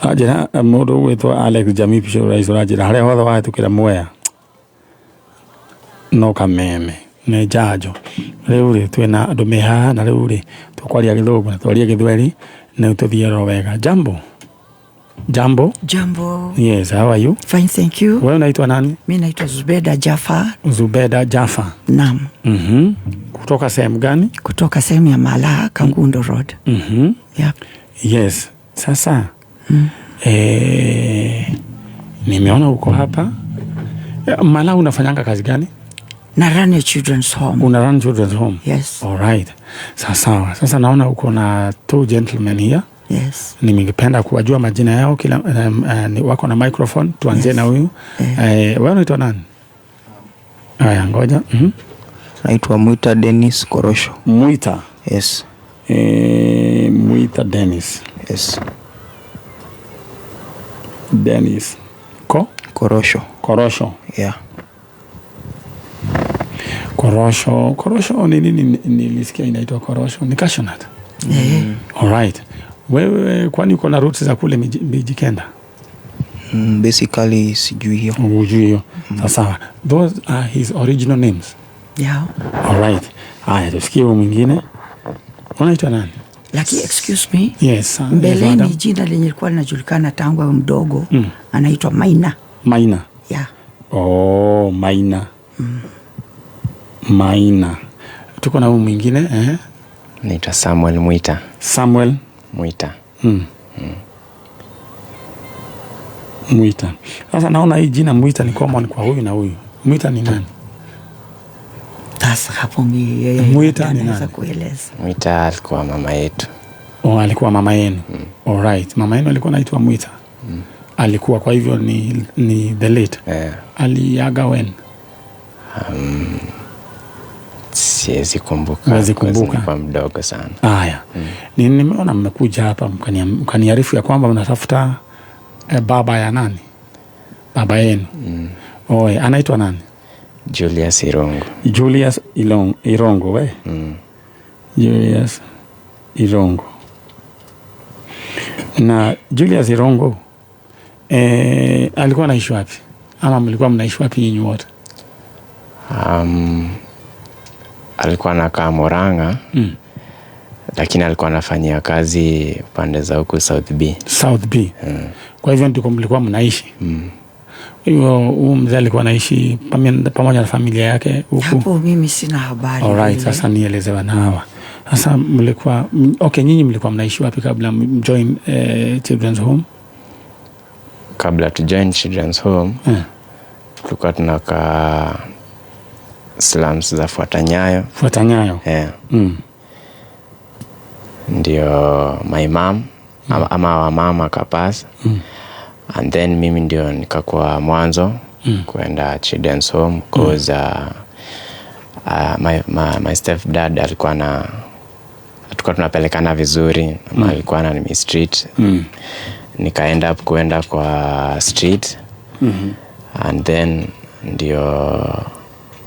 Ajira mundu witwa Alex Jamipisho rais urajira haria hothe wahetukira Mwea no kameme ne jajo riu ri twina andu meha na riu ri tukwaria Githungu na twaria Githweri na tuthiero wega. Jambo. Yes, how are you? Fine, thank you. Wewe unaitwa nani? Mimi naitwa Zubeda Jaffa. Naam. Kutoka sehemu gani? Kutoka sehemu ya Mala, Kangundo Road. Yep. Yes. Sasa nimeona uko hapa. Mala unafanyanga kazi gani? Na run a children's home. Una run children's home? Yes. All right. Sasa naona uko na two gentlemen here. Yes. Nimengependa kuwajua majina yao kila wako na microphone. Tuanzie na huyu. Wewe unaitwa nani? Haya, ngoja. Naitwa Mwita Dennis Korosho. Mwita? Yes. Mwita Dennis. Yes. Dennis. Korosho. Yeah. Korosho ni nini nilisikia inaitwa korosho? Ni cashew nut. All right. Wewe kwani uko na roots za kule Mijikenda? Basically sijui hiyo. Hujui hiyo. Sawa. Those are his original names. Yeah. All right. Haya, tusikie mwingine. Unaitwa nani? Lucky, excuse me. Yes. Mbeleni jina lenye lilikuwa linajulikana tangu awe mdogo. Anaitwa Maina. Yeah. Oh, Maina. Maina. Tuko na huyu mwingine Naitwa Samuel Mwita. Mwita. Sasa naona hii jina Mwita ni common kwa huyu na huyu. Mwita ni nani? Sasa hapo Mwita ni nani? Mwita alikuwa mama yetu. Oh, alikuwa mama yenu. All right. Mama yenu alikuwa anaitwa Mwita. Alikuwa, kwa hivyo ni the late. Aliaga when? Siwezi kumbuka. Kwa mdogo sana. Haya. Nimeona mmekuja hapa mkaniarifu ya kwamba mnatafuta baba ya nani? Baba yenu. Anaitwa nani? Julius Irongo. Julius Irongo, we? Julius Irongo. Na Julius Irongo alikuwa anaishi wapi? Ama mlikuwa mnaishi wapi nyinyi wote? Alikuwa anakaa Murang'a. Lakini alikuwa anafanyia kazi pande za huku South B. Kwa hivyo ndiko mlikuwa mnaishi. Huyo mzee alikuwa anaishi pamoja na familia yake huku. Hapo mimi sina habari. All right, sasa nielezewa na hawa. Sasa mlikuwa nyinyi mlikuwa mnaishi wapi kabla mjoin children's home? Kabla tu join children's home, tulikuwa tunakaa slums za Fuatanyayo. Yeah. Ndio my mom ama wa mama kapasa. And then mimi ndio nikakuwa mwanzo kwenda children's home cause my stepdad tulikuwa tunapelekana vizuri. Alikuwa anani street. Nikaenda kwenda kwa street. And then ndio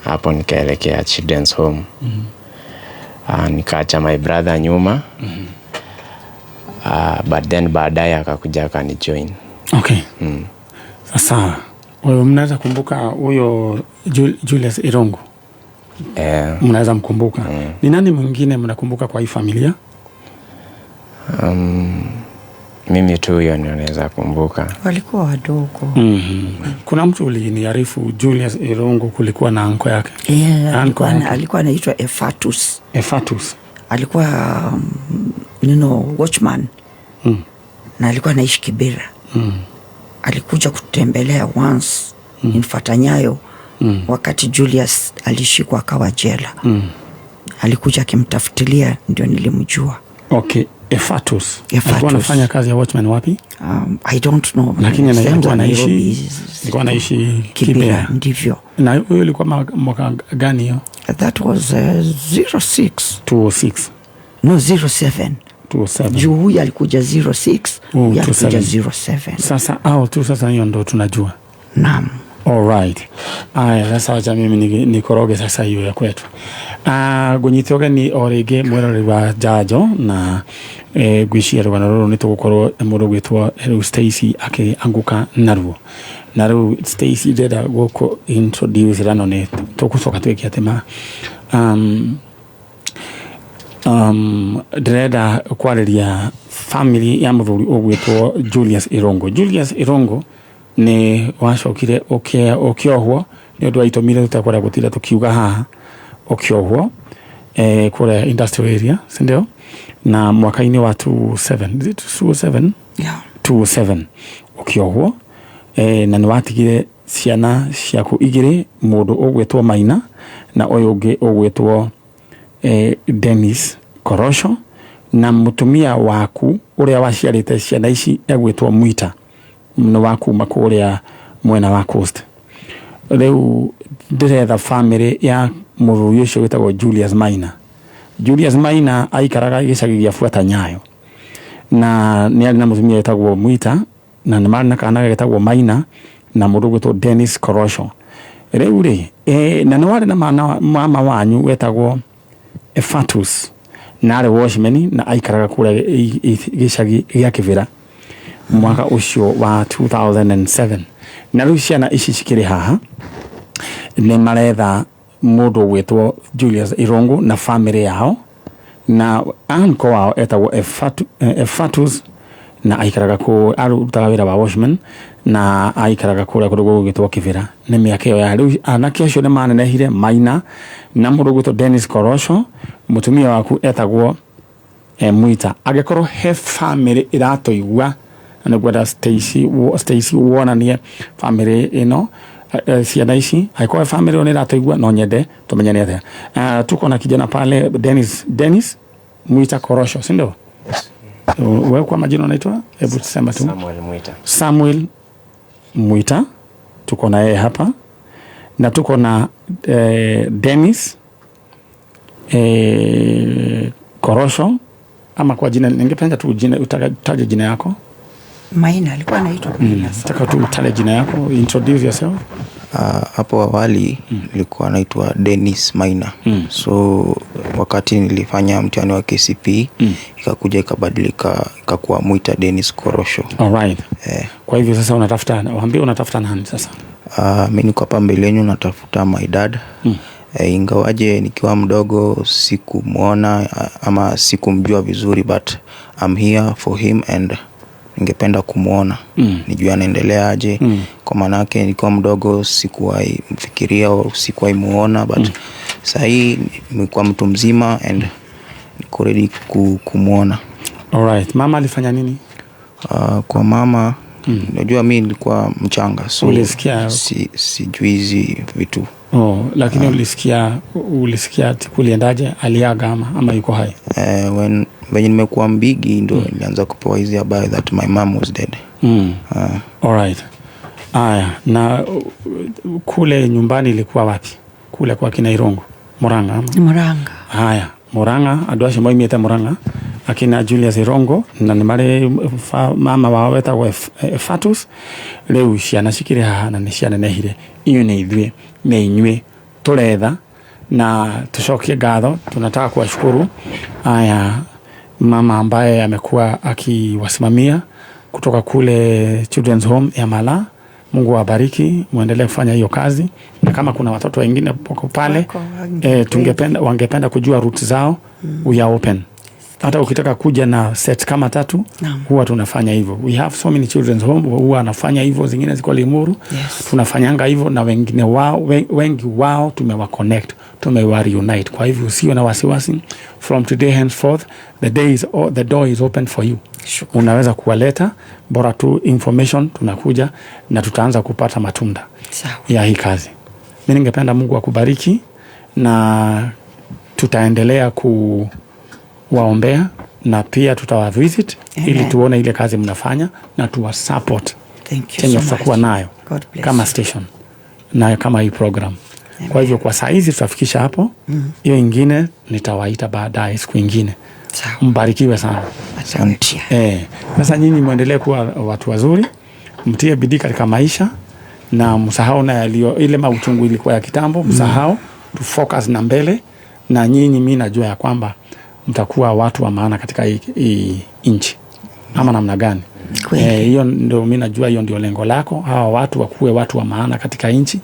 hapo nikaelekea children's home. Nikaacha my brother nyuma. But then baadaye akakuja akanijoin. Okay. Sasa wewe mnaweza kumbuka huyo Julius Irongo? Mnaweza mkumbuka? Ni nani mwingine mnakumbuka kwa hii familia? Mimi tu huyo naweza kumbuka. Walikuwa wadogo. Kuna mtu uliniarifu Julius Irongo kulikuwa na anko yake. Alikuwa anaitwa Efatus. Alikuwa watchman. Na alikuwa anaishi Kibera. Alikuja kutembelea once in Fuatanyayo wakati Julius alishikwa akawa jela. Alikuja akimtafutilia, ndio nilimjua. Okay. Efatus. Alikuwa anafanya kazi ya watchman wapi? I don't know. Lakini alikuwa anaishi Kibera. Ndivyo. Na huyo ilikuwa mwaka gani hiyo? That was 06. 206. No, 07. 207. Juu huyu alikuja 06, huyu alikuja 07. Sasa hiyo ndo tunajua. Naam. All right. Sasa wacha mimi nikoroge sasa hiyo ya kwetu. Gunyithoge ni orege mwerori wa jajo na gwishia rugano ruru nitugukorwo mundu gwitwo Stacy akianguka naruo na riu Stacy ndenda guko introduce rano ni tugucoka twiki atema ndenda kwariria family ya muthuri ugwitwo Julius Irongo. Julius Irongo ni wacokire okiohwo ni undu aitomire tutakwara gutira tukiuga haha okiohwo kule industrial area sindio na mwaka-ini wa 27 27 okiohwo na ni watigire ciana ciaku igiri mundu ugwitwo Maina na uyu ungi ugwitwo Dennis Korosho na mutumia waku uria waciarite ciana ici egwitwo Mwita no waku makuria mwena wa coast. Riu ndiretha family ya muthuri ucio witagwo Julius Maina. Julius Maina aikaraga gicagi gia Fuata Nyayo na ni ari na mutumia witagwo Mwita na ni mari na kana getagwo Maina na mundu gwitwo Dennis Korosho. Riu na ni wari na mama wanyu wetagwo Efatus na ari washman na aikaraga kure gicagi gia Kivira mwaka ucio wa 2007 na riu ciana ici cikiri haha ni maretha mundu gwitwo Julius Irongo na family yao na anko wao etagwo Efatus na aikaraga ku arutaga wira wa washman na aikaraga kure kundu gwitwo Kivira ni miaka yo ya riu anake acio ni manenehire Maina na mundu gwitwo Dennis Korosho mutumia waku etagwo Mwita agekorwo he family iratoigwa na gwada Stacy wonanie family ino ciana ici haikuwa family one iratoigwa no nyende tumenyane atia tuko na kijana pale Dennis Mwita Korosho si ndio? Wewe kwa majina unaitwa hebu tuseme tu Samuel Mwita tuko na yeye hapa na tuko na Dennis Korosho ama kwa jina ningependa tu jina utaje jina yako. Maina alikuwa anaitwa Maina. Nataka tu utaje jina yako, introduce yourself. Hapo awali nilikuwa naitwa Dennis Maina. So wakati nilifanya mtihani wa KCPE ikakuja ikabadilika ikakuwa Mwita Dennis Korosho. Alright. Kwa hivyo sasa waambie unatafuta nani sasa? Mimi niko hapa mbele yenu natafuta my dad. Ingawaje nikiwa mdogo sikumuona ama sikumjua vizuri but I'm here for him and ningependa kumuona nijue anaendelea aje kwa maana yake nikiwa mdogo sikuwahi mfikiria au sikuwahi muona but sasa hii nimekuwa mtu mzima and niko ready kumuona. Alright. Mama alifanya nini? Kwa mama unajua mimi nilikuwa mchanga so ulisikia sijui hizi vitu. Lakini ulisikia kuliendaje, aliaga ama yuko hai? When nimekuwa mbigi ndo nilianza kupewa hizi habari that my mom was dead. Alright. Aya, na kule nyumbani ilikuwa wapi? Kule kwa kina Irongo, Murang'a ama? Murang'a. Haya, Murang'a adwashe moi mieta Murang'a akina Julius Irongo na nimare mama wao wetagwo Efatus riu ciana cikire haha na ni ciana nehire iyo ni ithue me inywe turetha na tucokie ngatho. Tunataka kuwashukuru haya mama ambaye amekuwa akiwasimamia kutoka kule Children's Home ya Mala. Mungu awabariki, muendelee kufanya hiyo kazi, na kama kuna watoto wengine poko pale wangependa kujua roots zao, we are open. Hata ukitaka kuja na set kama 3 huwa tunafanya hivyo. We have so many children's home huwa anafanya hivyo, zingine ziko Limuru. Tunafanyanga hivyo na wengine wengi wao tumewa connect, tumewa reunite. Kwa hivyo usio na wasiwasi, from today henceforth the door is open for you. Unaweza kuwaleta, bora tu information, tunakuja na tutaanza kupata matunda ya hii kazi. Mimi ningependa Mungu akubariki na tutaendelea waombea na pia tutawavisit ili tuone ile kazi mnafanya na tuwa support chenye tutakuwa nayo kama station na kama hii program. Kwa hivyo kwa saa hizi tutafikisha hapo. Hiyo ingine nitawaita baadaye siku nyingine. Mbarikiwe sana. Asante. Sasa nyinyi muendelee kuwa watu wazuri, mtie bidii katika maisha na msahau na ile mauchungu ilikuwa ya kitambo, msahau, tu focus na mbele. Na nyinyi mimi najua ya kwamba mtakuwa watu wa maana katika hii nchi, ama namna gani? Hiyo ndio mimi najua, hiyo ndio lengo lako, hawa watu wakuwe watu wa maana katika nchi,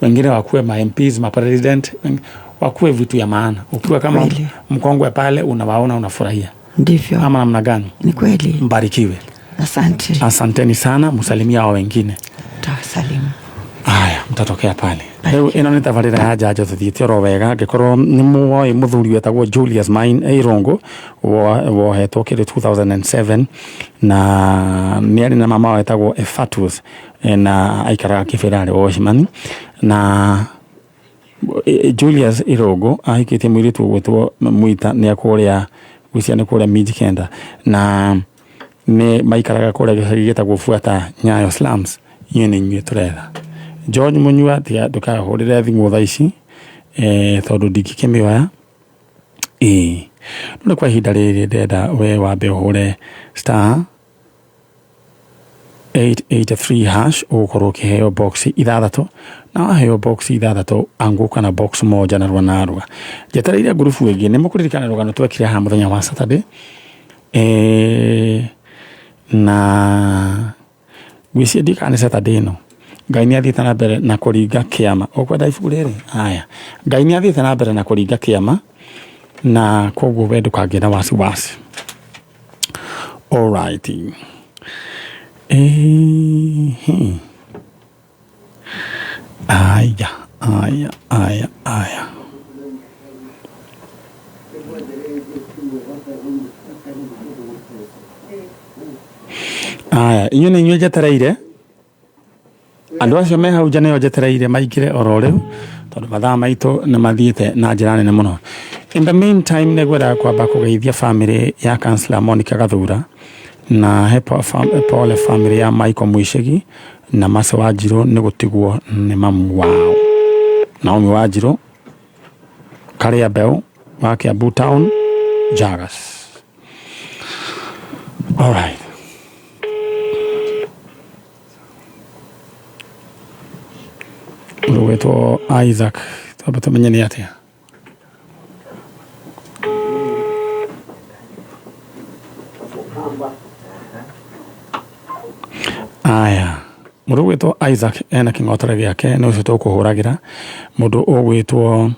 wengine wakuwe ma MPs, ma president, wakuwe vitu ya maana. Ukiwa kama mkongwe pale unawaona unafurahia. Ndivyo. Ama namna gani? Ni kweli. Mbarikiwe. Asante. Asanteni sana, msalimia hao wengine. Tawasalimu. Haya, mtatokea pale. Leo ino ni tabarira ya jajo tuthitie ro wega ngikoro ni muoi muthuri wetagwo Julius Maina Irongo wohetwo kiri 2007 na niari na mama wetagwo Efatus na aikara kibirari Oshman na Julius Irongo ahikitie mwiritu gwetwo Mwita ni akuria gwiciane kuria Mijikenda na ni maikaraga kuria gicagitagwo Fuata Nyayo Slums. Iyo ni nywe turetha George Munyua tia ndukahurire thimu thaa ici tondu ndingikimioya no kwa ihinda riri ndenda we wambe uhure star 883 hash ukorwo ukiheo box ithathatu na waheo box ithathatu anguka na box moja na rwanarwa jetereire grupu ingi ni mukuririkana rugano twekire ha muthenya wa Saturday na wisi ndikane Saturday no Ngai ni athiĩte na mbere na kũringa kĩama. Ũkwenda ibuku rĩrĩ? Haya. Ngai ni athiĩte na mbere na kũringa kĩama na koguo we ndũkagĩe na wasiwasi. All right. Aya. Aya, inyo nĩ inyuĩ njetereire. Andu acio me hau jane ojetereire maigire oro riu tondu mathaa maitu ni mathiite na njira nene muno. In the meantime negwera kwamba kugeithia family ya Councillor Monica Gathura na hepa pole family ya Michael Mwishegi na Mase Wanjiru ni gutigwo ni mamu wao Naomi Wanjiru Karia Bell wa Kiambu Town Jagas. All right. Lueto Isaac tabata menyeni atia aya mundu gwitwo Isaac ena king'otore giake no cyo kuhuragira mundu ogwitwo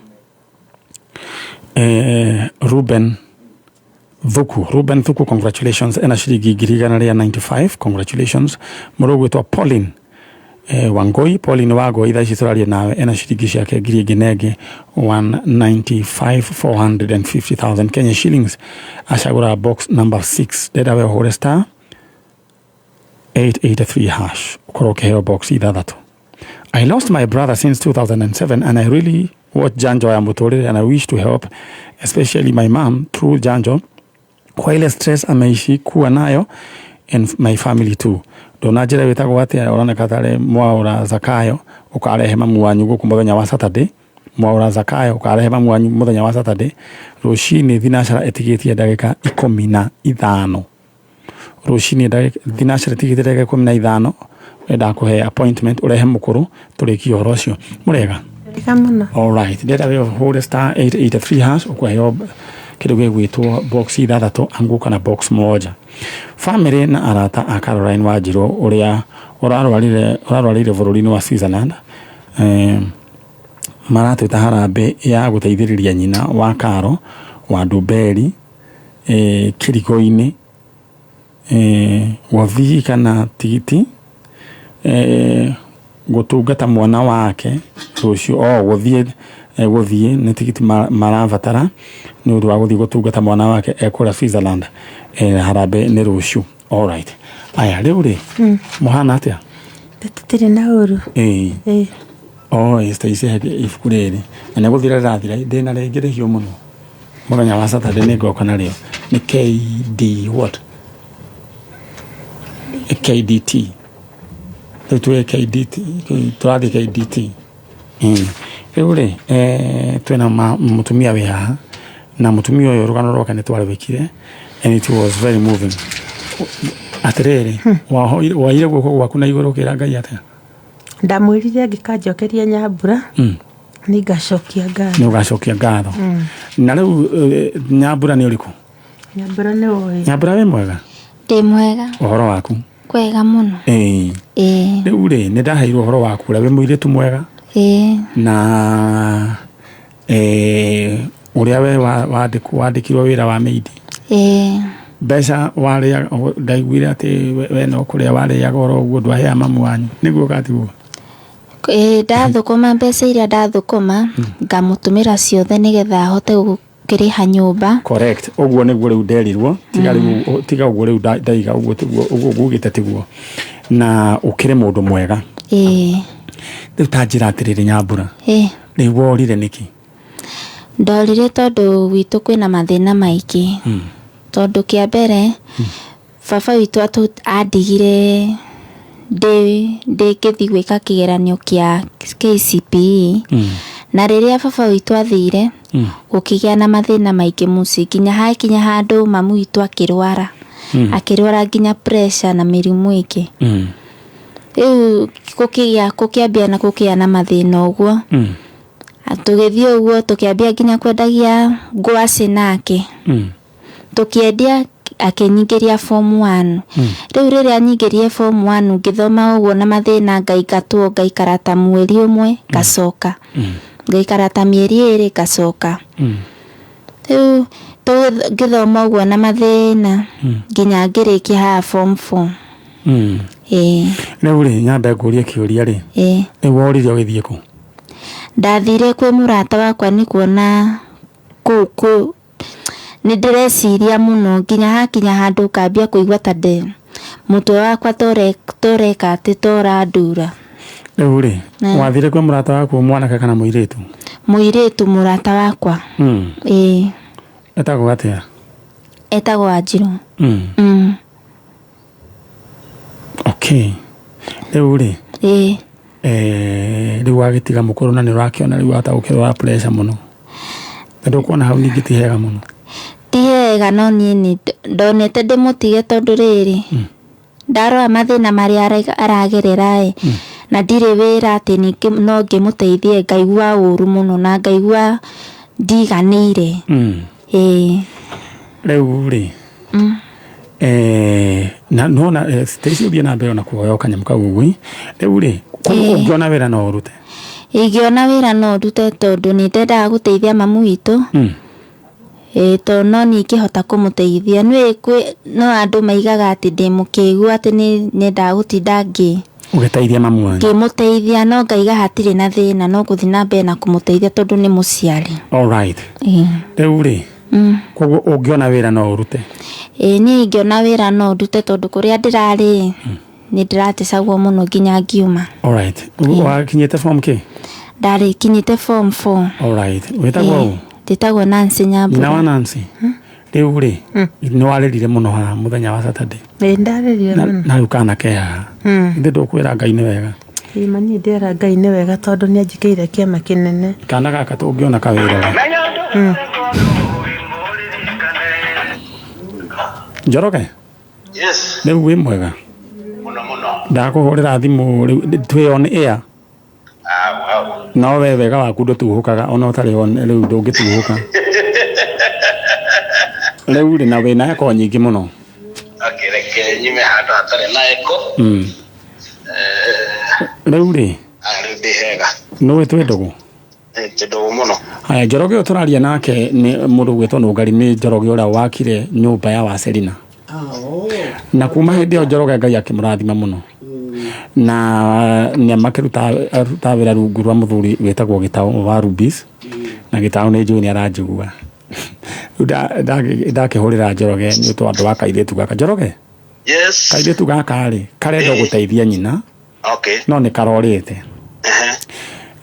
Ruben Thuku congratulations ena shilingi 95 congratulations mundu gwitwo Pauline Wangoi Pauline Wangoi thaci turaria nawe ena shilingi ciake ngiri nginenge 195,450,000 Kenya shillings ashagura box number 6 deda we hore star 883 hash ukoroke box ithathatu. I lost my brother since 2007 and I really watched Janjo ya Mutorire and I wish to help especially my mom through Janjo kwa ile stress ameishi kuwa nayo and my family too. Dona njira witagwo atia oroneka tare Mwaura Zakayo ukarehe mamu wanyu guku muthenya wa Saturday. Mwaura Zakayo ukarehe mamu wanyu muthenya wa Saturday rucini thinacara etigitie ndagika 15 rucini thinacara etigitie ndagika 15 wenda kuhe appointment urehe mukuru turiki horo cio murega kamuna. All right, data we hold star 883 hash ukwayo kidogo gwitwo box ithathatu anguka na box moja. Family na arata a Caroline Wanjiru uria urarwarire bururi-ini wa Switzerland maratwita harambe ya guteithiriria nyina wa Karo wa Nduberi Kirigo-ini wathii kana tigiti gutungata mwana wake rucio guthie ni tigiti maravatara ni undu wa guthie gutungata mwana wake ekura Switzerland harambe ni rucio. All right. Aya riu ri muhana atia tutire na uru ise ifuku riri na guthira rathira ndina rengire hiu muno muthenya wa Saturday ni ngoka na rio ni KD what KDT tuwe KDT tuathi KDT uri twena mutumia we haha na mutumia uyu rugano rwake ni twari wikire and it was very moving. Atiriri waire guko gwaku na iguru kira Ngai atia ndamwirire ngikanjokeria Nyambura Nigacokia ngatho. Nugacokia ngatho. Na riu Nyambura ni uriku? Nyambura ni oi. Nyambura we mwega? Ndi mwega. Uhoro waku? Kwega muno. Riu ri ni ndaheirwo uhoro waku uri muiritu mwega. Na uria we wandikirwo wira wa meidi. Mbeca waria ndaiguire ati we no kuria waria goro uguo ndwahea mamu wanyu niguo gatiguo? Ndathukuma mbeca iria ndathukuma ngamutumira ciothe nigetha ahote gukiriha nyumba. Correct. Uguo niguo riu nderirwo tiga uguo riu ndaiga uguo tiguo uguo gugite tiguo na ukire mundu mwega. Riu tanjira atiriri Nyambura. Riu worire niki? Ndorire tondu witu kwina mathina maingi. Tondu kia mbere baba witu andigire ndi kithi gwika kigeranio kia KCPE. Na riria baba witu athire gukigia na mathina maingi muci kinya hakinya handu mamu witu akirwara. Akirwara nginya pressure na mirimu ingi. Riu kukiambia na kukia na mathina uguo. Tugithie uguo tukiambia nginya kwendagia ngwaci nake. Tukiendia akenyingiria form 1. Riu riria nyingirie form 1 ngithoma uguo na mathina ngaikatwo ngaikarata mweri umwe gacoka. Ngaikarata mieri 2 gacoka. Riu ngithoma uguo na mathina nginya ngirikia ha form 4. Riu ri nyambe ngurie kiuria ri. Ni worire ugithie ku? Ndathire kwi murata wakwa ni kuona ku ni ndireciria muno nginya hakinya handu kambia kuigua tande mutwe wakwa toreka ati torandura. Riu ri wathire kwi murata wakwa mwanake kana muiritu? Muiritu murata wakwa. Etagwo atia? Etagwo Anjiru. Okay. Riu ri riu wagitiga mukuru na ni rakiona riu ata ukirwa pressure muno. Ndu kuona hau ningi ti hega muno. Ti hega no ni ndonete ndimutige tondu riri ndarora mathina maria aragerera na ndire wira ati no ngimuteithie ngaigua uru muno na ngaigua ndiganire. Riu ri na nona station bia na mbere na kuoya kanyam kagugui. Riu ri ungiona wira no urute? Ingiona wira no urute tondu ni ndenda guteithia mamu witu. To no ni kihota kumuteithia no andu maigaga ati ndimukigu ati ni ndagutinda ugiteithia mamu wanyu. Ngimuteithia no ngaiga hatire na thina no guthi na mbere na kumuteithia tondu ni muciari. All right. Riu ri koguo ungiona wira no urute? Ni ingiona wira no urute tondu kuria ndirari ni ndiratecagwo muno nginya ngiuma. All right. Wakinyite form ki? Ndari kinyite form 4. All right. Wetagwo nditagwo Nancy Nyambura. Ina wa Nancy? Riu ri ni waririre muno ha muthenya wa Saturday? Ndarerire muno. Na ukana kea. Ndi ndukwira Ngai ni wega. Mani ndera Ngai ni wega tondu ni anjikire kiama kinene. Kana gaka tungiona kawira. Njoroge? Yes. Riu wi mwega? Muno. Ndakuhurira thimu twi on air. Wow. No we wega waku ndutuhukaga ona utari on riu ndungituhuka. Riu ri na wina eko nyingi muno. Okay, reke nyime handu hatari na eko. Riu ri ndi hega. No wetwe ndugu? Ndugu muno. Haya, Njoroge uturaria nake ni mundu gwitwo Nungari ni Njoroge uria wakire nyumba ya Wacerina. Na kuma hindi yo Njoroge Ngai akimurathima muno. Na ni amakiruta wira rungu rwa muthuri wetagwo Gitau wa Rubis. Na Gitau ni njui ni aranjigua. Ndakihurira Njoroge ni tondu wa kairitu gaka. Njoroge? Yes. Kairitu gaka ri karenda guteithia nyina. Okay. No ni karorite.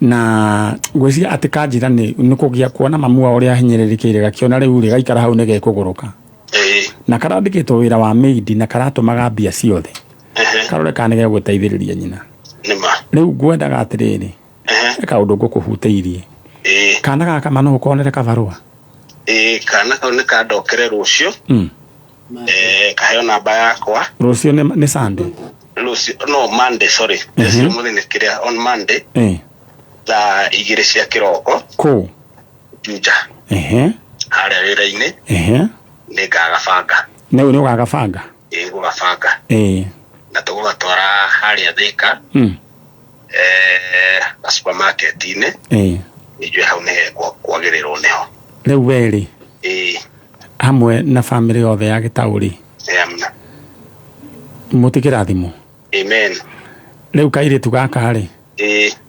Na gwiciria ati kanjira ni kugia kuona mamu wa uria hinyiririkiire gakiona riu ri gaikara hau ni gekuguruka. Na karandikitwo wira wa maid na karatumaga mbia ciothe. Karore kana ge guteithiriria nyina. Nima. Riu ngwendaga atiriri. Eka undu ngukuhuteirie. Kana gaka mano ukonere kabarua. Kana kau ni kandokere rucio. Kaheo namba yakwa. Rucio ni Sunday. Lucio no Monday, sorry. This morning kiria on Monday. thaa 2 cia kiroko ko Juja haria wira-ini ni ngagabanga ni ugagabanga gugabanga na tugugatwara haria Thika supermarket-ini ijue hau nihe kwagirirwo niho riu weri hamwe na family yothe ya Gitauri mutikirathimo. Amen. Riu kairitu gaka ri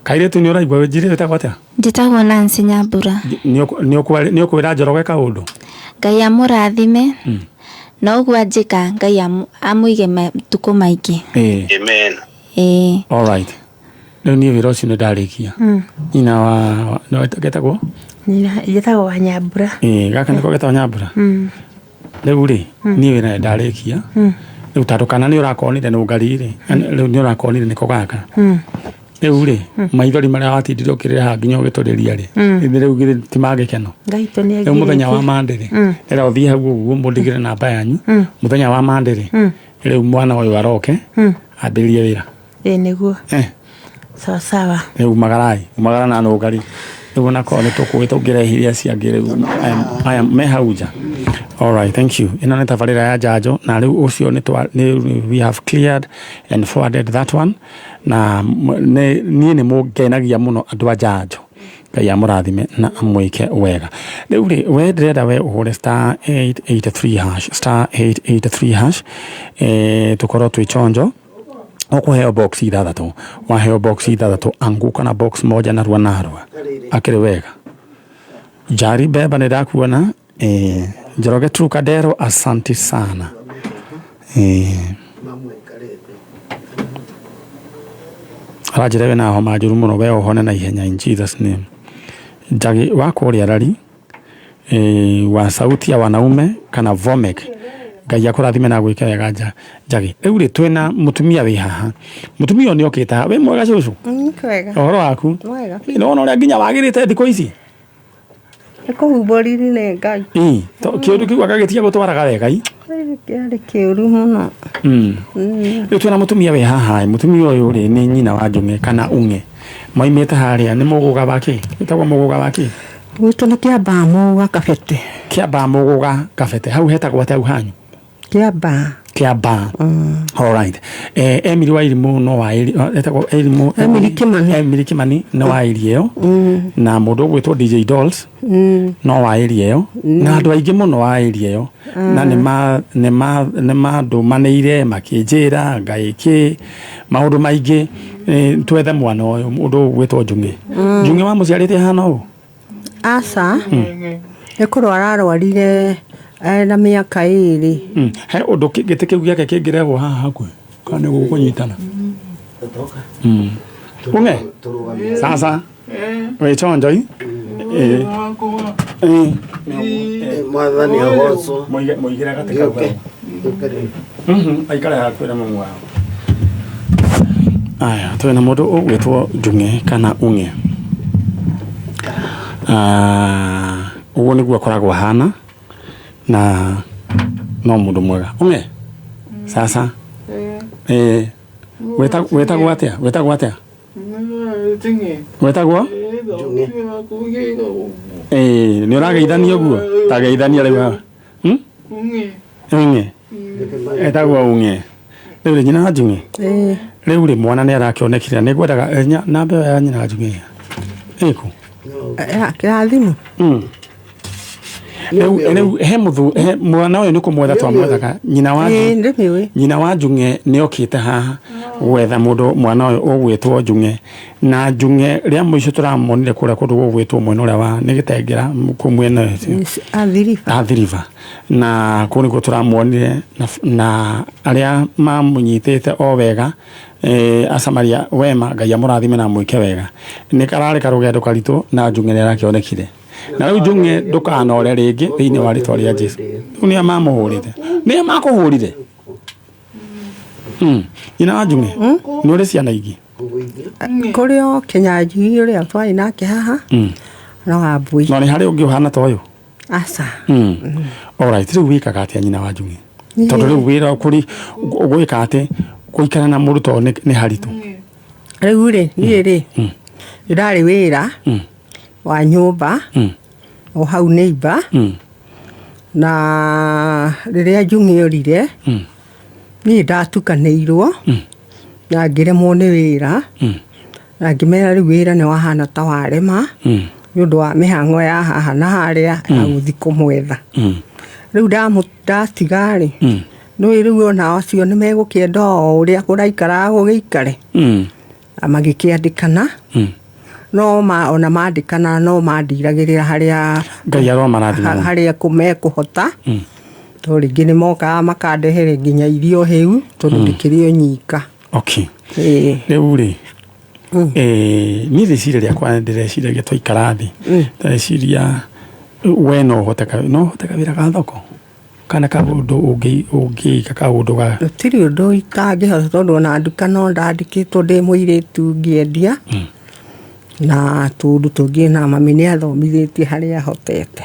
kairitu ni uraigwa wejire wetagwo atia? Njitagwo Nancy Nyambura. Ni ukwira Njoroge kaundu? Ngai amurathime na uguo njika Ngai amuige matuko maingi. Amen. All right. Riu ni wira ucio ndarikia ina wa no getagwo njitagwo wa Nyambura. Gaka niko getagwo Nyambura. Riu ri ni wira ndarikia riu tandukana ni urakonire ni ugarire riu ni urakonire niko gaka riu ri maithori maria watindire ukirira ha nginya ugituriria ri riu gire timagikeno ngaito ni riu muthenya wa mandiri era uthie hau uguo mundigire namba yanyu muthenya wa mandiri riu mwana uyu aroke ambirie wira niguo sawa sawa riu umagara na nugari riu nako ni tukugirehiria ciangi riu aya me hauja. All right, thank you. Ino nĩ tabarĩra ya njanjo na rĩu ũcio we have cleared and forwarded that one na niĩ nĩ mũngenagia mũno andũ a njanjo. Ngai amũrathime na amwĩke wega. Rĩu rĩ we ndĩrenda we ũhũre *883# tũkorwo twĩ chonjo ũkũheo box 6 waheo box 6 anguka na box moja narua akĩrĩ wega. Jari beba nĩ ndakuona Njoroge Trukadero, asante sana. Rajirewe na homa njuru muno we ohone na ihenya in Jesus name. Jagi wako ria rari wa sauti ya wanaume kana Vomek Ngai akurathime na gwika wega Jagi. Riu ri twina mutumia wi haha. Mutumia ni okita we mwega cucu. Kwega. Ohoro waku? Mwega. Ino ona nginya wagirite thiko ici. Eko huboriri ne Ngai. Kiundu kiu akagitia gutwaraga wega kiari kiuru muno. Riu twina mutumia we haha mutumia uyu ri ni nyina wa Njung'e kana Ung'e. Moimite haria ni muguga baki. Itagwo muguga baki. Gwitu ni Kiamba Muguga Kabete. Kiamba Muguga Kabete. Hau hetagwo atia hanyu? Kiamba. All right. Emily wa irimu no wa etagwo Emily Kimani no wa iriyo na mundu gwitwo DJ Dolls no wa iriyo na andu aingi muno wa iriyo na ni mandu maneire makinjira ngaiki maundu maingi twethe mwana uyu mundu gwitwo Njung'e wa muciarite hana u asa ekurwara arwarire na miaka 2 he undu gite kiu giake kingirehwo haha hakuhi kana gukunyitana Ung'e sasa we chonjo mwathani agoco muigira gatika aikara hakwira mumu wao aya twina mundu ugwitwo Njung'e kana Ung'e uguo niguo akoragwo hana na no mundu mwega Ung'e sasa wetagwo atia wetagwo ni urageithania uguo tageithania riu ha Ung'e etagwo Ung'e riu nyina wa Njung'e riu ri mwana ni arakionekire ni ngwendaga namba ya nyina wa Njung'e iku kirathimu he mwana uyu ni kumwetha twamwethaga nyina wa Njung'e ni okite haha gwetha mundu mwana uyu ugwitwo Njung'e na Njung'e ria muico turamonire kuria kundu ugwitwo mwena uria wa ni Gitengera kumwena Athiriva na kuni ko turamonire na aria mamunyitite o wega Asamaria wema Ngai amurathime na mwike wega ni karare karugendo karitu na Njung'e ni arakionekire na riu Njung'e ndukanore ringi thiini wa ritwa ria Jesu ni amamuhurite ni amakuhurire ina wa Njung'e ni uri ciana ingi kurio Kinyanjui uria twari nake haha no Wambui no ni hari ungi uhana ta uyu asa all right riu wikaga atia nyina wa Njung'e tondu riu wira kuri ugwika ati kuikara na muruto ni haritu riu ri ni ri ndari wira wa nyumba o hau neighbor na riria njung'urire ni ndatukanĩirwo na ngĩremwo nĩ wĩra na ngĩmera rĩu wĩra nĩ wahana ta warema nĩ ũndũ wa mĩhang'o ya haha na harĩa ya gũthiĩ kũmwetha. Rĩu ndatiga rĩ nĩ rĩu ona acio nĩ megũkĩenda o ũrĩa kũraikara gũgĩikare na magĩkĩandĩkana no ona mandĩkana no mandiragĩrĩra harĩa Ngai aromarathima harĩa mekũhota to rĩngĩ nĩ mokaga makandehere nginya irio hĩu tondũ ndĩkĩrĩ o nyika. Okay. Rĩu rĩ niĩ rĩciria rĩakwa ndĩreciria twaikara thĩ ndĩreciria we no ũhoteka wĩra ga thoko kana kaũndũ ũngĩka kaũndũ ga gũtirĩ ũndũ itangĩhota tondũ ona nduka no ndandĩkĩtwo ndĩ mũirĩtu ngĩendia na tũndũ tũngĩ na mami nĩ athomithĩtie harĩa hotete.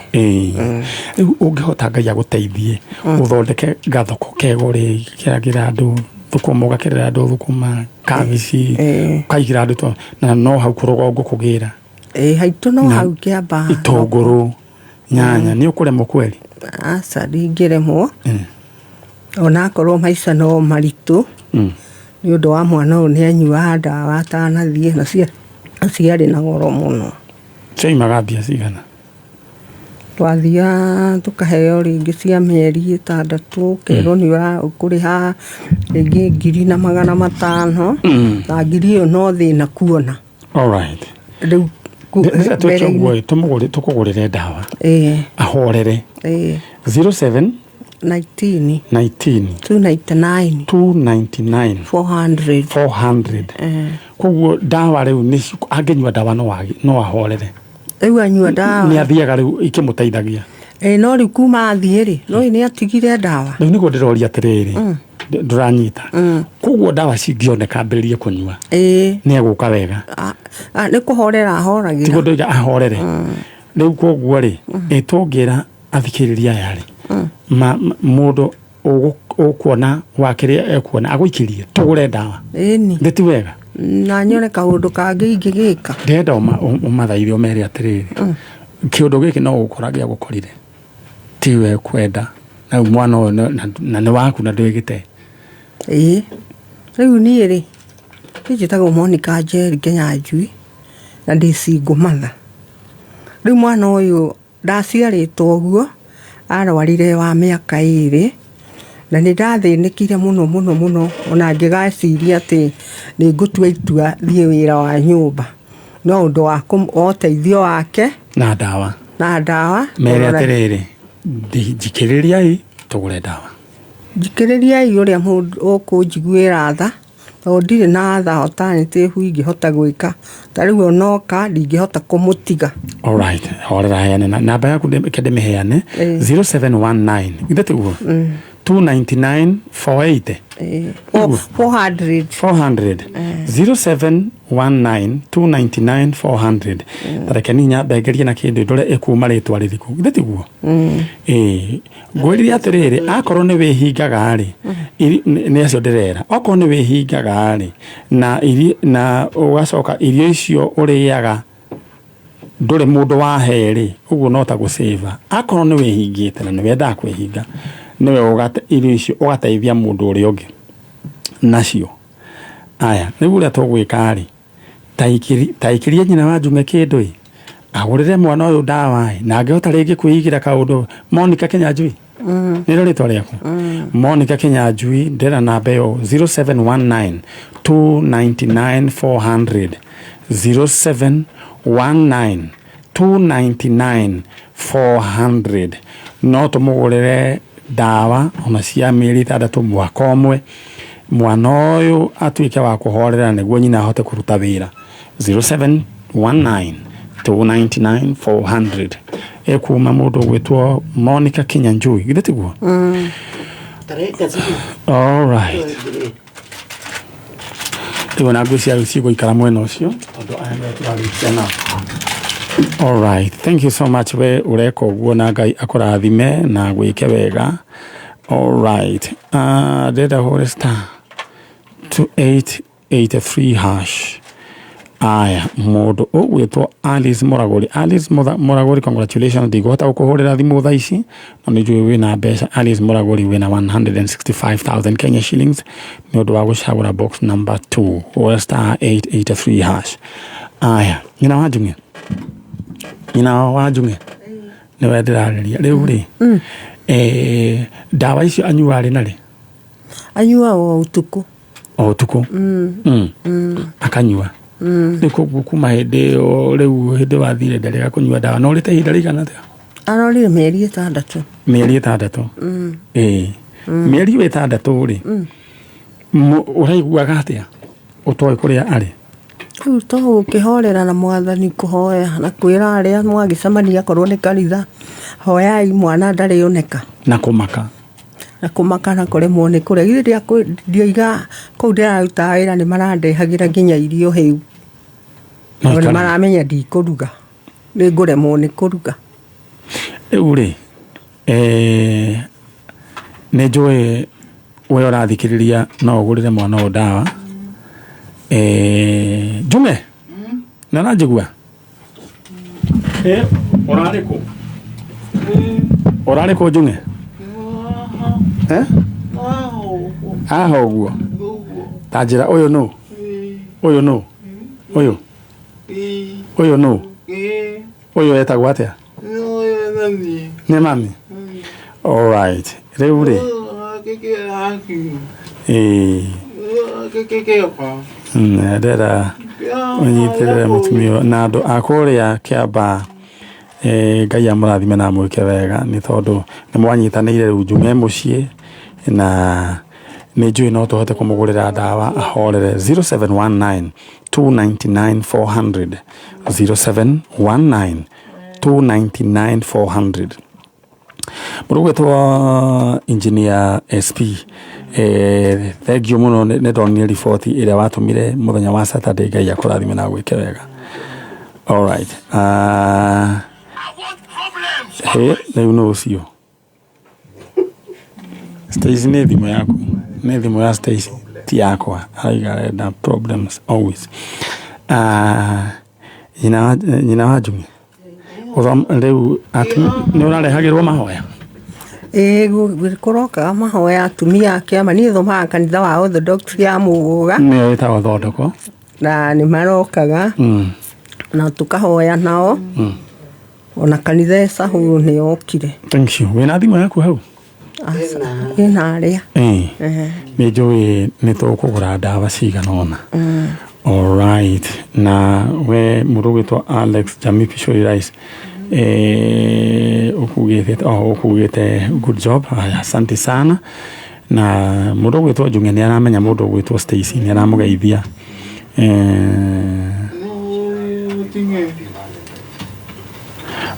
Rĩu ũngĩhota Ngai agũteithie ũthondeke gathoko kego rĩ kĩragĩra andũ thũkũma ũgakĩrĩra andũ thũkũma kabici ũkaigĩra andũ na no hau kũrũgongo kũgĩra haitũ no hau kĩamba itũngũrũ nyanya nĩ ũkũremwo kweri? Aca ndingĩremwo ona akorwo maica no maritũ nĩ ũndũ wa mwana ũyũ nĩ anyuaga ndawa atanathiĩ na ciarĩ na goro mũno. Cioimaga mbia cigana? Twathia tũkaheo rĩngĩ cia mĩeri 6 kerwo nĩ ũkũrĩha rĩngĩ 2,500 na 1,000 ĩyo no thĩna kuona. Alright. Rĩu tũkũgũrĩre ndawa ahorere 07 19 299 400 koguo ndawa rĩu angĩnyua ndawa no ahorere. Rĩu anyua ndawa nĩ athiaga rĩu ikĩmũteithagia no rĩu kuma athiĩ rĩ no nĩ atigire ndawa. Rĩu nĩguo ndĩroria atĩrĩrĩ ndũranyita koguo ndawa cingĩoneka ambĩrĩrie kũnyua nĩ egũka wega nĩ kũhorera ahoragĩra tiguo ndoiga ahorere. Rĩu koguo rĩ tũngĩra athikĩrĩria aya rĩ mũndũ ũkuona wa kĩrĩa ekuona agũikirie tũgũre ndawa nĩ ti wega na nyone kaũndũ kangĩ ingĩgĩka. Ndĩrenda ũmathaithie ũmere atĩrĩrĩ kĩũndũ gĩkĩ no gũkora gĩa gũkorire tiwe kwenda na mwana ũyũ na nĩ waku na ndwĩgĩte. Rĩu niĩ rĩ njĩtagwo Monica Njeri Kenyanjui na ndĩ single mother. Rĩu mwana ũyũ ndaciarĩtwo ũguo arwarire wa mĩaka 2 na nĩ ndathĩnĩkire mũno ona ngĩgaciria atĩ nĩ ngũtua itua thiĩ wĩra wa nyũmba no ũndũ wa ũteithio wake na ndawa mere atĩrĩrĩ njikĩrĩriai tũgũre ndawa. Njikĩrĩriai ũrĩa mũndũ ũkũnjiguĩra tha tondũ ndirĩ na tha alternative ingĩhota gwĩka ta rĩu onoka ndingĩhota kũmũtiga. Alright, horera heane namba yaku ndĩmĩheane 0719 ithe tiguo 299 480 400 0719 299 400 tarekeni bengeria na kĩndũ ndore ĩkuma rĩtwa rĩrĩkũ ithe tiguo. Ngwĩrire atĩrĩrĩ akorwo nĩ wĩhingaga rĩ nĩ acio ndĩrera okorwo nĩ wĩhingaga rĩ na ũgacoka irio icio ũrĩaga ndũrĩ mũndũ waherĩ ũguo no ta gũsave. Akorwo nĩ wĩhingĩte na nĩ wendaga kwĩhinga nĩwe irio icio ũgateithia mũndũ ũrĩa ũngĩ nacio. Aya rĩu ũrĩa tũgwĩka rĩ taikĩria nyina wa Njume kĩndũ agũrĩre mwana ũyũ ndawa na angĩhota rĩngĩ kwĩigĩra kaũndũ. Monica Kenyanjui nĩrĩo rĩtwa rĩaku Monica Kenyanjui ndĩra namba ĩyo 0719 299 400 0719 299 400 no tũmũgũrĩre ndawa ona cia mĩeri 6 mwaka ũmwe mwana ũyũ atuĩke wa kũhorera nĩguo nyina ahote kũruta wĩra. 0719 299 400 ekuma mũndũ gwĩtwo Monica Kenyanjui githĩ tiguo? Alright. Rĩu na ngwĩciria cigũikara mwena ũcio tondũ aya nĩ tũrarĩkia nao. Alright, thank you so much we ureka ũguo na Ngai akũrathime na gwĩke wega. Alright, ndĩrenda hũre star 2883 hash aya mundu ugwitwo Alice Moragori. Alice Moragori, congratulations. Ndigota gukuhurira thimu thaa ici no ni njui wina mbeca. Alice Moragori wina 165,000 Kenya shillings ni undu wa gucagura box number 2 or star 883 hash. Aya nyina wajunge ni wendirageria riu ri dawa icio anyuari nari anyua o utuku akanyua niko kuma hindi o riu hindi wathire ndarega kunyua dawa no rite ihinda rigana atia arorire mieri 6 mieri 6 mieri 6 ri uraiguaga atia utoe kuria ari riu to ukihorera na mwathani kuhoya na kwira aria mwagicamania korwo ni kanitha hoyai mwana ndari oneka na kumaka na kuremwo ni kuria githia ndiaiga kou ndiraruta wira ni marandehagira nginya irio hiu no ni maramenya ndikuruga ni nguremwo ni kuruga riu ri ni njui we urathikiriria no ugurire mwana o dawa Jume na najigua orare ko Jume guo tajira uyu no uyu etagwa atia ne mami all right reure ndera unyitirire mutumio na andu akuria Kiamba Ngai amurathime na mwike wega ni tondu ni mwanyitanire riu Jume mucii na ni njui no tuhote kumugurira dawa ahorere 0719 299 400 0719 299 400 Murugwetwa engineer SP thank you muno ne ndonire report ira watumire muthenya wa Saturday. Ngai akurathime na gwike wega. All right you know sio Stacy ne thimo yako ne thimo ya Stacy ti yakwa aiga na problems always nyina wajumi uthom riu atu ni urarehagirwo mahoya gukuroka mahoya atumia akiama ni thoma kanitha wa Orthodox ya Muguga ni itawa thondeko na ni marokaga na tukahoya nao ona kanitha sahu ni okire. Thank you. Wena thimo yaku hau ina aria ni njui ni tukugura dawa cigana ona all right na we murugitwa Alex Jamipisho Rice ukugite good job. Asante sana na murugitwa Junge ni aramenya mundu gwitwa Stacy ni aramugeithia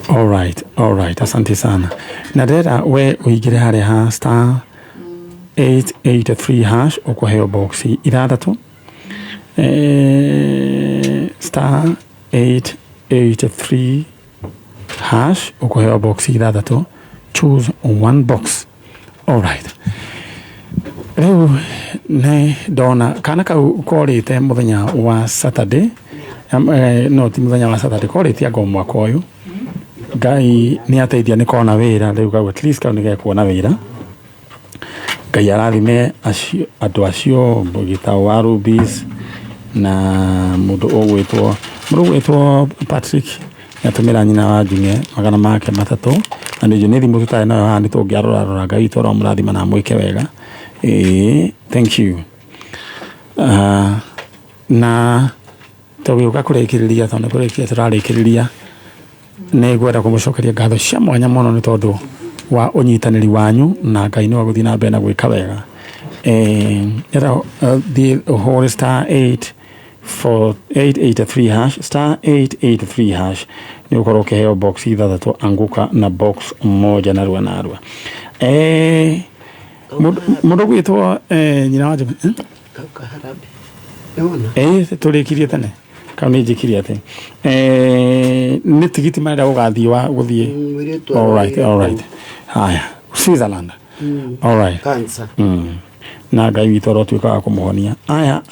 all right asante sana na dera we uigire hare ha star 883 hash ukuheo box irathatu star 883 hash ukuheo box irathatu choose one box. All right riu ne dona kana kau korite muthenya wa Saturday no ti muthenya wa Saturday korite ago mwaka uyu Ngai ni ateithia ni kona wira riu gau at least kau ni gekuona wira. Ngai arathime andu acio mbugita wa Rubis na mundu ugwitwo Patrick yatumira nyina wa Junge magana make matatu na ni juni thimu tutae nayo hani tungiarora Ngai toro murathima na mwike wega. Thank you na tugiuka kurikiriria tondu kurikia turarikiriria ne gwera kumucokeria ngatho cia mwanya muno ni tondu wa unyitaniri wanyu na Ngai ni wa guthii na mbere na gwika wega. The whole star 883 hash star 883 hash ni ukoro keheo box ithathatu anguka na box moja narua mundu gwitwo nyina wa turikirie tene kauni jikiria ati ni tigiti marenda gugathii wa guthii. All right haya Switzerland. All right cancer na Ngai witũ arotwĩka wa kũmũhonia. Aya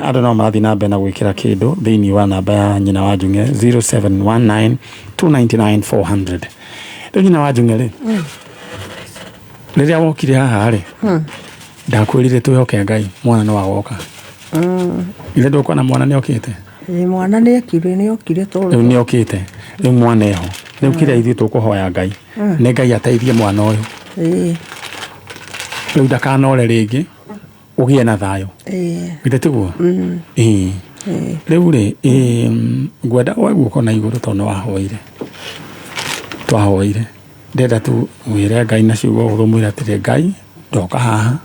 andũ no marathiĩ na mbere na gwĩkĩra kĩndũ thĩinĩ wa namba ya nyina wa Njung'e 0719299400. Rĩu nyina wa Njung'e rĩ, rĩrĩa wokire haha rĩ, ndakwĩrire twĩhoke Ngai mwana no agoka. Ile ndũkwa na mwana nĩokĩte? Mwana nĩokire tondũ rĩu nĩokĩte, rĩu mwana eho, rĩu kĩrĩa ithuĩ tũkũhoya Ngai nĩ Ngai ateithie mwana ũyũ, rĩu ndakanore rĩngĩ, ũgĩe na thayũ, githĩ tiguo? Rĩu rĩ, ngwenda woe guoko na igũrũ tondũ wahoire, twahoire, ndenda tu wĩre Ngai na ciugo ũhũthũ, mwĩre atĩrĩ Ngai ndoka haha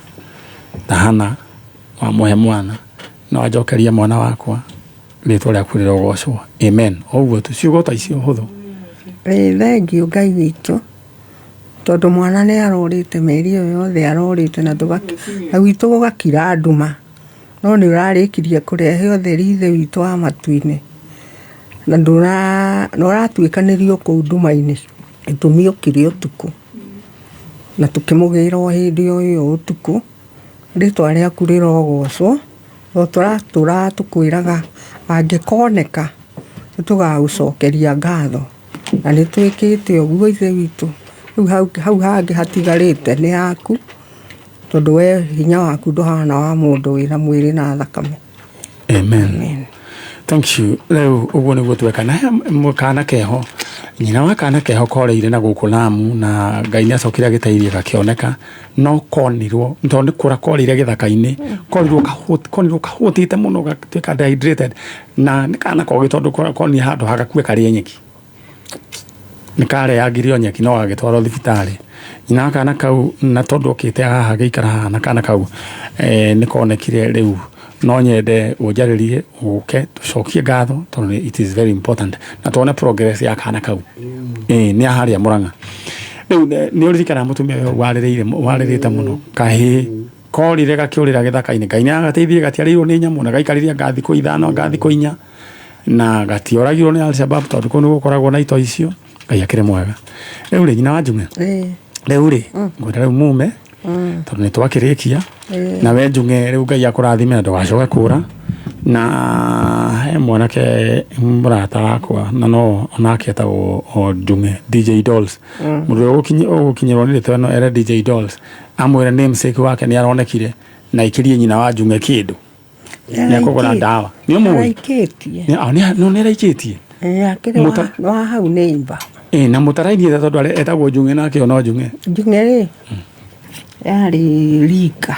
tahana wa mũhe mwana no ajokeria mwana wakwa, rĩtwa rĩaku rĩrogocwo, amen. Ũguo tu ciugo ta icio hũthũ. Thengiũ Ngai witũ tondũ mwana nĩ arorĩte mĩeri ĩyo yothe arorĩte na gwitũ gũgakira nduma, no nĩ ũrarĩkirie kũrehe ũtheri ithe witũ wa matu-inĩ, na ũratuĩkanĩrio kũu nduma-inĩ, gĩtũmi ũkire ũtukũ na tũkĩmũgĩra o hĩndĩ o ĩyo ũtukũ, rĩtwa rĩaku rĩrogocwo, tũratũra tũkwĩraga angĩkoneka nĩtũgagũcokeria ngatho, na nĩtwĩkĩte ũguo ithe witũ. Rĩu hau hangĩ hatigarĩte nĩ yaku, tondũ we hinya waku ndũhana wa mũndũ wĩna mwĩrĩ na thakame. Amen. Thank you. Rĩu ũguo nĩguo tweka na kana keho, nyina wa kana keho koreire na gũkũ Lamu, na Ngai nĩacokire agĩteithia gakĩoneka, no konirwo tondũ kũra koreire gĩthaka-inĩ, konirwo kahũtĩte mũno gatuĩka dehydrated, na nĩ kana kogĩ tondũ konire handũ hagakue karĩa nyeki, nĩ kareangirio nyeki no gagĩtwarwo thibitarĩ. Nyina wa kana kau na tondũ okĩte haha gĩikara haha na kana kau nĩ konekire. Rĩu no nyende ũnjarĩrie ũke tũcokie ngatho tondũ it is very important na tuone progress ya kana kau. Nĩ harĩa Mũrang'a. Rĩu nĩ ũririkana mũtumia warĩrĩte mũno, kahĩ korire gakĩũrĩra gĩthaka-inĩ, Ngai nĩagateithie gatiarĩirwo nĩ nyamũ na gaikariria ngathi kũ 5 ngathi kũ 4 na gatioragirwo nĩ Al-Shabab tondũ kũu nĩgũkoragwo na ito icio. Ngai akĩrĩ mwega. Rĩu rĩ nyina wa Njung'e, rĩu rĩ ngwenda rĩu mume tondũ nĩtwakĩrĩkia, na we Njung'e rĩu Ngai akũrathime na ndũgacoke kũra, na he mwanake mũrata wakwa na no onake etagwo Njung'e, DJ Dolls, mũndũ ũgũkinyĩrwo nĩ rĩtwa ĩno era DJ Dolls, amwĩre namesake wake nĩ aronekire na ikĩrie nyina wa Njung'e kĩndũ, nĩakũgũra ndawa, nĩ ũmũĩ nĩ araikĩtie wa hau neighbor. Na mũtarainie tondũ etagwo Njung'e nake ono Njung'e rĩ yarĩ rika.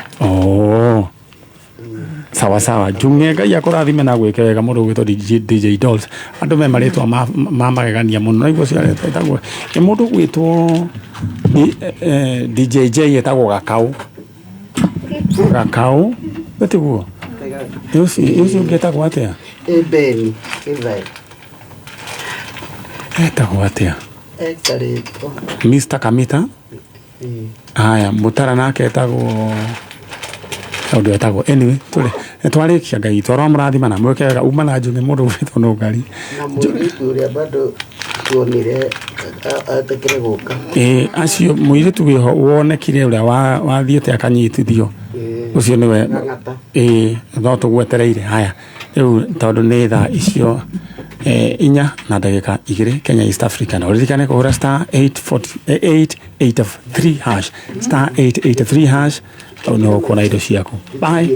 Sawa sawa. Njung'e Ngai akũrathime na gwĩke wega mũndũ gwĩtwo DJ Dolls, andũ me marĩtwa ma magegania mũno, na iguo ciaretagwo nĩ mũndũ gwĩtwo DJ J etagwo Gakau gũtiguo ũcio ũngĩtagwo atĩa? Beni Kĩthai etagwo atĩa? Mr. Kamita. Haya, Mutara nake etagwo ũndũ etagwo. Anyway, twarĩkia Ngai twarwo mũrathima na mwĩke wega, uma na Njung'e mũndũ gwĩtwo no Ngari na mũirĩtu ũrĩa bado tuonire atekire gũka. Acio mũirĩtu wĩho wonekire ũrĩa wathiĩte akanyitithio, ũcio nĩwe no tũgwetereire. Haya, rĩu tondũ nĩ thaa icio 4 na ndagĩka 2 Kenya East Africa, na ũririkane kũhũra *883# *883# au no kuona indo ciaku. Bye.